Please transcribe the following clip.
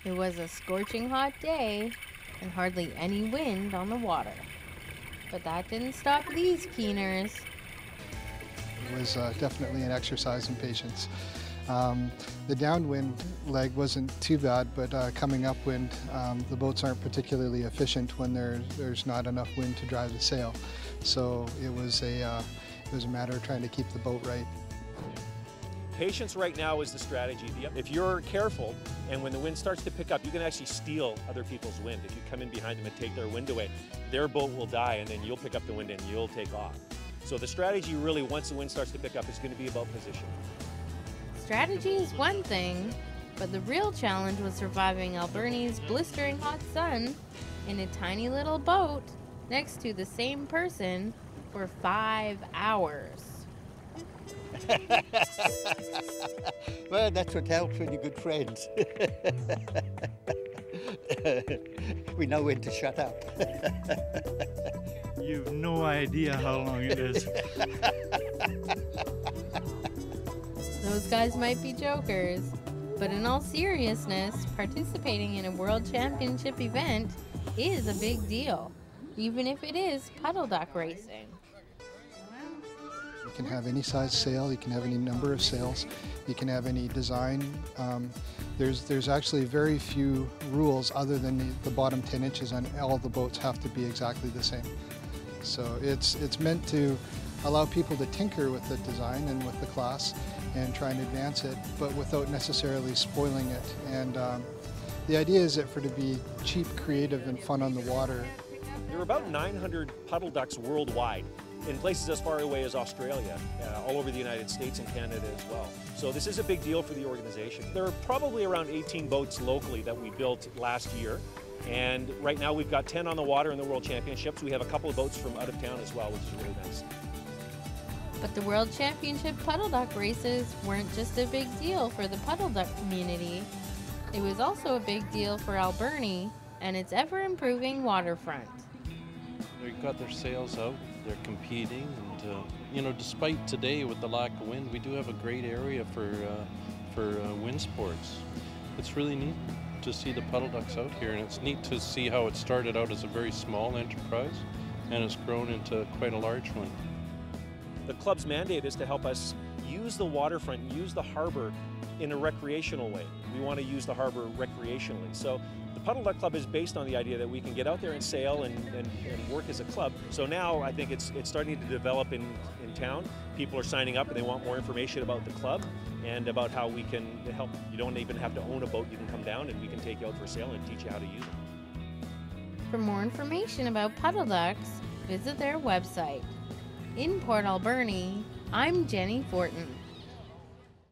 It was a scorching hot day and hardly any wind on the water. But that didn't stop these keeners. It was definitely an exercise in patience. The downwind leg wasn't too bad, but coming upwind, the boats aren't particularly efficient when there's not enough wind to drive the sail. So it was a matter of trying to keep the boat right. Patience right now is the strategy. If you're careful, and when the wind starts to pick up, you can actually steal other people's wind. If you come in behind them and take their wind away, their boat will die, and then you'll pick up the wind and you'll take off. So the strategy really, once the wind starts to pick up, is going to be about position. Strategy is one thing, but the real challenge was surviving Alberni's blistering hot sun in a tiny little boat next to the same person for 5 hours. Well, that's what helps when you're good friends. We know when to shut up. You've no idea how long it is. Those guys might be jokers, but in all seriousness, participating in a World Championship event is a big deal, even if it is puddle duck racing. You can have any size sail, you can have any number of sails, you can have any design. There's actually very few rules other than the bottom 10 inches, and all the boats have to be exactly the same. So it's meant to allow people to tinker with the design and with the class and try and advance it, but without necessarily spoiling it. And the idea is that for it to be cheap, creative, and fun on the water. There are about 900 puddle ducks worldwide, in places as far away as Australia, all over the United States and Canada as well. So this is a big deal for the organization. There are probably around 18 boats locally that we built last year. And right now we've got 10 on the water in the World Championships. We have a couple of boats from out of town as well, which is really nice. But the World Championship puddle duck races weren't just a big deal for the puddle duck community. It was also a big deal for Alberni and its ever-improving waterfront. They've got their sails out, they're competing, and despite today with the lack of wind, we do have a great area for wind sports. It's really neat to see the puddle ducks out here, and it's neat to see how it started out as a very small enterprise and it's grown into quite a large one. The club's mandate is to help us use the waterfront, use the harbor in a recreational way. We want to use the harbor recreationally. So the Puddle Duck Club is based on the idea that we can get out there and sail and work as a club. So now I think it's starting to develop in town. People are signing up and they want more information about the club and about how we can help. You don't even have to own a boat. You can come down and we can take you out for a sail and teach you how to use it. For more information about puddle ducks, visit their website. In Port Alberni, I'm Jenny Fortin.